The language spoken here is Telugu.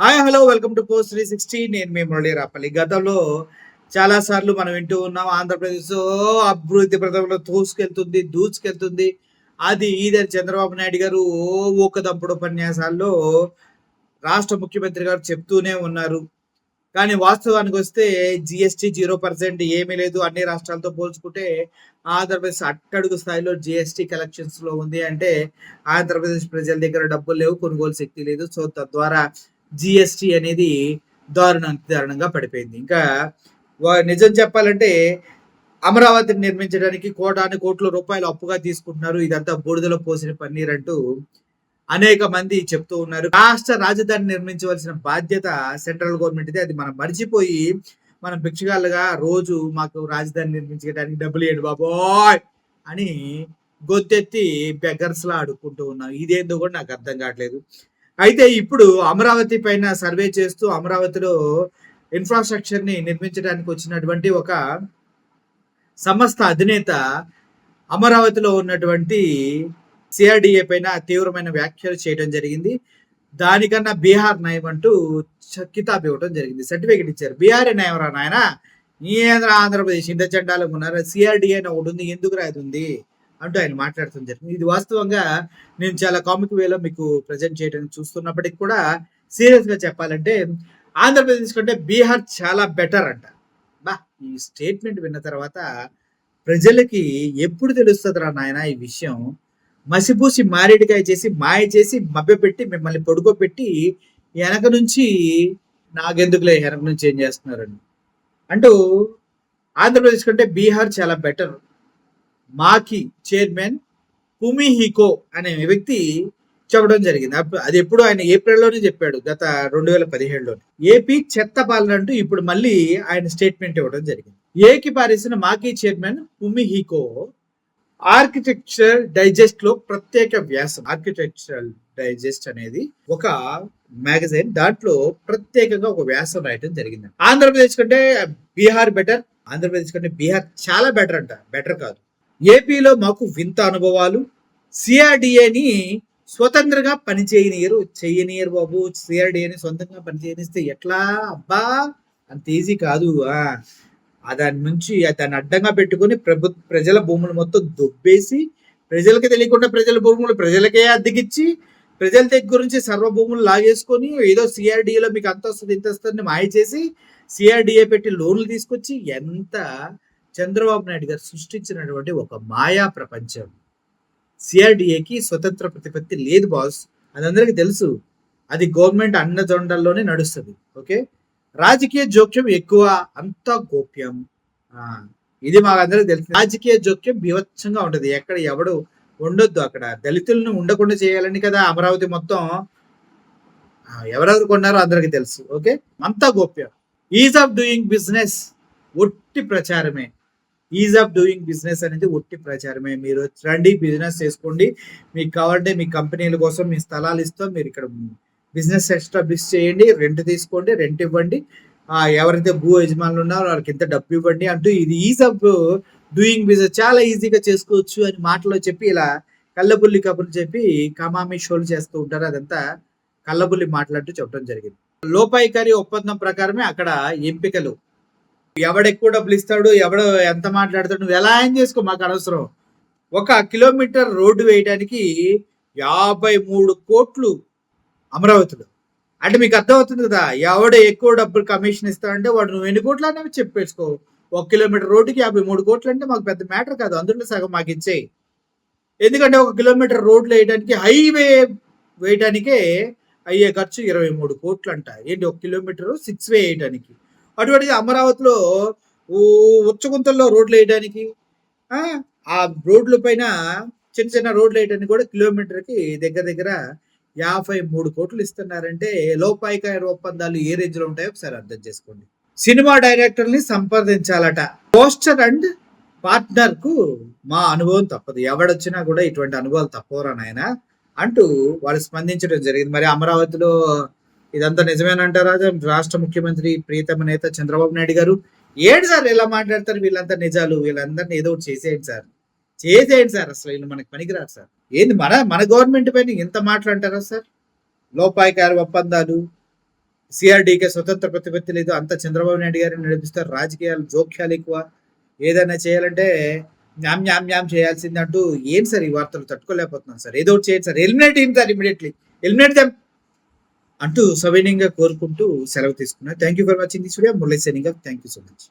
Hi hello welcome to post 360. నేను మీ మురళీ రాపల్లి. గతంలో చాలా సార్లు మనం వింటూ ఉన్నాం, ఆంధ్రప్రదేశ్ అభివృద్ధి పథంలో దూసుకెళ్తుంది అది ఇదని చంద్రబాబు నాయుడు గారు ఊకదంపుడు ఉపన్యాసాల్లో రాష్ట్ర ముఖ్యమంత్రి గారు చెప్తూనే ఉన్నారు. కానీ వాస్తవానికి వస్తే జిఎస్టీ 0% ఏమీ లేదు. అన్ని రాష్ట్రాలతో పోల్చుకుంటే ఆంధ్రప్రదేశ్ అట్టడుగు స్థాయిలో జిఎస్టీ కలెక్షన్స్ లో ఉంది. అంటే ఆంధ్రప్రదేశ్ ప్రజల దగ్గర డబ్బులు లేవు, కొనుగోలు శక్తి లేదు. సో తద్వారా జిఎస్టీ అనేది దారుణంగా పడిపోయింది. ఇంకా నిజం చెప్పాలంటే అమరావతిని నిర్మించడానికి కోట్ల రూపాయలు అప్పుగా తీసుకుంటున్నారు. ఇదంతా బూడిదలో పోసిన పన్నీర్ అంటూ అనేక మంది చెప్తూ ఉన్నారు. రాష్ట్ర రాజధాని నిర్మించవలసిన బాధ్యత సెంట్రల్ గవర్నమెంట్ అది మనం మర్చిపోయి మనం భిక్షగాళ్ళుగా రోజు మాకు రాజధాని నిర్మించడానికి డబ్బులు ఇవ్వండి బాబోయ్ అని గొంతెత్తి బెగ్గర్స్ లా అడుక్కుంటూ ఉన్నాం. ఇదేందో కూడా నాకు అర్థం కావట్లేదు. అయితే ఇప్పుడు అమరావతి పైన సర్వే చేస్తూ అమరావతిలో ఇన్ఫ్రాస్ట్రక్చర్ ని నిర్మించడానికి వచ్చినటువంటి ఒక సంస్థ అధినేత అమరావతిలో ఉన్నటువంటి సిఆర్డిఏ పైన తీవ్రమైన వ్యాఖ్యలు చేయడం జరిగింది. దానికన్నా బీహార్ నయం అంటూ కితాబ్ ఇవ్వడం జరిగింది, సర్టిఫికేట్ ఇచ్చారు. బీహార్ నయం రా నాయన, ఈ ఆంధ్రప్రదేశ్ ఇంత చండాలకు ఉన్నారు, సిఆర్డిఏ అని ఒకటి ఉంది, ఎందుకు రాదుంది అంటూ ఆయన మాట్లాడటం జరిగింది. ఇది వాస్తవంగా నేను చాలా కామిక్ వేలో మీకు ప్రజెంట్ చేయడానికి చూస్తున్నప్పటికీ కూడా సీరియస్ గా చెప్పాలంటే ఆంధ్రప్రదేశ్ కంటే బీహార్ చాలా బెటర్ అంట. బా, ఈ స్టేట్మెంట్ విన్న తర్వాత ప్రజలకి ఎప్పుడు తెలుస్తుందిరా నాయన ఈ విషయం? మసిపూసి మారేడికాయ చేసి మాయ చేసి మభ్యపెట్టి మిమ్మల్ని పడుకోబెట్టి వెనక నుంచి నాకెందుకులే వెనక నుంచి ఏం చేస్తున్నారని అంటూ ఆంధ్రప్రదేశ్ కంటే బీహార్ చాలా బెటర్. మాకి చైర్మన్ కుమిహికో అనే వ్యక్తి చెప్పడం జరిగింది. అది ఎప్పుడు ఆయన ఏప్రిల్లోనే చెప్పాడు, గత 2017లోనే. ఏపీ చెత్త పాలన అంటూ ఇప్పుడు మళ్ళీ ఆయన స్టేట్మెంట్ ఇవ్వడం జరిగింది. ఏకి పారేసిన మాకీ చైర్మన్ కుమిహికో ఆర్కిటెక్చర్ డైజెస్ట్ లో ప్రత్యేక వ్యాసం. ఆర్కిటెక్చరల్ డైజెస్ట్ అనేది ఒక మ్యాగజైన్, దాంట్లో ప్రత్యేకంగా ఒక వ్యాసం రాయడం జరిగింది. ఆంధ్రప్రదేశ్ కంటే బీహార్ బెటర్, ఆంధ్రప్రదేశ్ కంటే బీహార్ చాలా బెటర్ అంట. బెటర్ కాదు, ఏపీలో మాకు వింత అనుభవాలు. సిఆర్డిఏని స్వతంత్రంగా చెయ్యనియరు బాబు. సిఆర్డిఏని సొంతంగా పనిచేయనిస్తే ఎట్లా? అబ్బా, అంత ఈజీ కాదు. దాని నుంచి దాన్ని అడ్డంగా పెట్టుకుని ప్రజల భూములు మొత్తం దొబ్బేసి, ప్రజలకి తెలియకుండా ప్రజల భూములు ప్రజలకే అద్దెకిచ్చి, ప్రజల దగ్గర నుంచి సర్వ భూములు లాగేసుకొని ఏదో సిఆర్డిఏలో మీకు అంత వస్తుంది ఇంత వస్తుంది మాయ చేసి సిఆర్డిఏ పెట్టి లోన్లు తీసుకొచ్చి, ఎంత చంద్రబాబు నాయుడు గారు సృష్టించినటువంటి ఒక మాయా ప్రపంచం. సిఆర్డిఏకి స్వతంత్ర ప్రతిపత్తి లేదు బాస్, అది అందరికీ తెలుసు. అది గవర్నమెంట్ అన్నజొండల్లోనే నడుస్తుంది. ఓకే, రాజకీయ జోక్యం ఎక్కువ, అంతా గోప్యం. ఇది మాకు అందరికి తెలుసు. రాజకీయ జోక్యం బీభత్సంగా ఉంటది. ఎక్కడ ఎవడు ఉండొద్దు, అక్కడ దళితులను ఉండకుండా చేయాలని కదా అమరావతి మొత్తం. ఎవరెవరు కొన్నారో అందరికి తెలుసు. ఓకే, అంతా గోప్యం. ఈజ్ ఆఫ్ డూయింగ్ బిజినెస్ ఒట్టి ప్రచారమే. ఈజ్ ఆఫ్ డూయింగ్ బిజినెస్ అనేది ఒట్టి ప్రచారమే. మీరు రండి, బిజినెస్ చేసుకోండి, మీకు కావాలంటే మీ కంపెనీల కోసం మీ స్థలాలు ఇస్తాం, మీరు ఇక్కడ బిజినెస్ ఎస్టాబ్లిష్ చేయండి, రెంట్ తీసుకోండి, రెంట్ ఇవ్వండి, ఎవరైతే భూ యజమానులు ఉన్నారో వాళ్ళకి ఇంత డబ్బు ఇవ్వండి అంటూ ఇది ఈజ్ ఆఫ్ డూయింగ్ బిజినెస్, చాలా ఈజీగా చేసుకోవచ్చు అని మాటలో చెప్పి ఇలా కళ్ళబుల్లి కబుర్లు చెప్పి కమామి షోలు చేస్తూ ఉంటారు. అదంతా కళ్ళబుల్లి మాట్లాడుతూ చెప్పడం జరిగింది. లోపాయికారి ఒప్పందం ప్రకారమే అక్కడ ఎంపికలు. ఎవడెక్కువ డబ్బులు ఇస్తాడు, ఎవడు ఎంత మాట్లాడతాడు, నువ్వు ఎలా ఏం చేసుకో, మాకు అనవసరం. 1 కిలోమీటర్ రోడ్డు వేయడానికి 53 కోట్లు అమరావతిలో. అంటే మీకు అర్థమవుతుంది కదా, ఎవడు ఎక్కువ డబ్బులు కమిషన్ ఇస్తాడంటే వాడు నువ్వు ఎన్ని కోట్లు అనేవి చెప్పేసుకో. 1 కిలోమీటర్ రోడ్డుకి 53 కోట్లు అంటే మాకు పెద్ద మ్యాటర్ కాదు, అందులో సగం మాకు ఇచ్చేయి. ఎందుకంటే 1 కిలోమీటర్ రోడ్లు వేయడానికి, హైవే వేయడానికే అయ్యే ఖర్చు 23 కోట్లు అంట. ఏంటి 1 కిలోమీటర్ 6 వే వేయడానికి? అటువంటిది అమరావతిలో ఉచ్చగుంతల్లో రోడ్లు వేయడానికి, ఆ రోడ్ల పైన చిన్న రోడ్లు వేయడానికి కూడా కిలోమీటర్కి దగ్గర 53 కోట్లు ఇస్తున్నారంటే లోపాయికారి ఒప్పందాలు ఏ రేంజ్ లో ఉంటాయో ఒకసారి అర్థం చేసుకోండి. సినిమా డైరెక్టర్ ని సంప్రదించాలట. పోస్టర్ అండ్ పార్ట్నర్ కు మా అనుభవం తప్పదు, ఎవడొచ్చినా కూడా ఇటువంటి అనుభవాలు తప్పవరా నాయన అంటూ వాళ్ళు స్పందించడం జరిగింది. మరి అమరావతిలో ఇదంతా నిజమేనంటారా? రాష్ట్ర ముఖ్యమంత్రి ప్రియతమ నేత చంద్రబాబు నాయుడు గారు ఏంటి సార్ ఇలా మాట్లాడతారు? వీళ్ళంతా నిజాలు, వీళ్ళందరినీ ఏదో ఒకటి చేసేయండి సార్. అసలు వీళ్ళు మనకి పనికిరారు సార్. ఏంది మన గవర్నమెంట్ పైన ఇంత మాట్లాడతారా సార్? లోపాయికారి ఒప్పందాలు, సిఆర్‌డీకే స్వతంత్ర ప్రతిపత్తి లేదు. అంతా చంద్రబాబు నాయుడు గారే నడిపిస్తారు. రాజకీయాలు జోక్యాలు ఎక్కువ. ఏదైనా చేయాలంటే న్యామ్ న్యామ్ న్యామ్ చేయాల్సిందే అంటూ ఏం సార్ ఈ వార్తలు తట్టుకోలేకపోతున్నాను సార్. ఏదో ఒకటి చేయండి సార్. ఎలిమినేట్ చేయండి సార్ ఇమ్మీడియేట్‌లీ. ఎలిమినేట్ దెమ్ అంటూ సవినయంగా కోరుకుంటూ సెలవు తీసుకున్నా. Thank you for watching this video. Murali signing off. Thank you so much.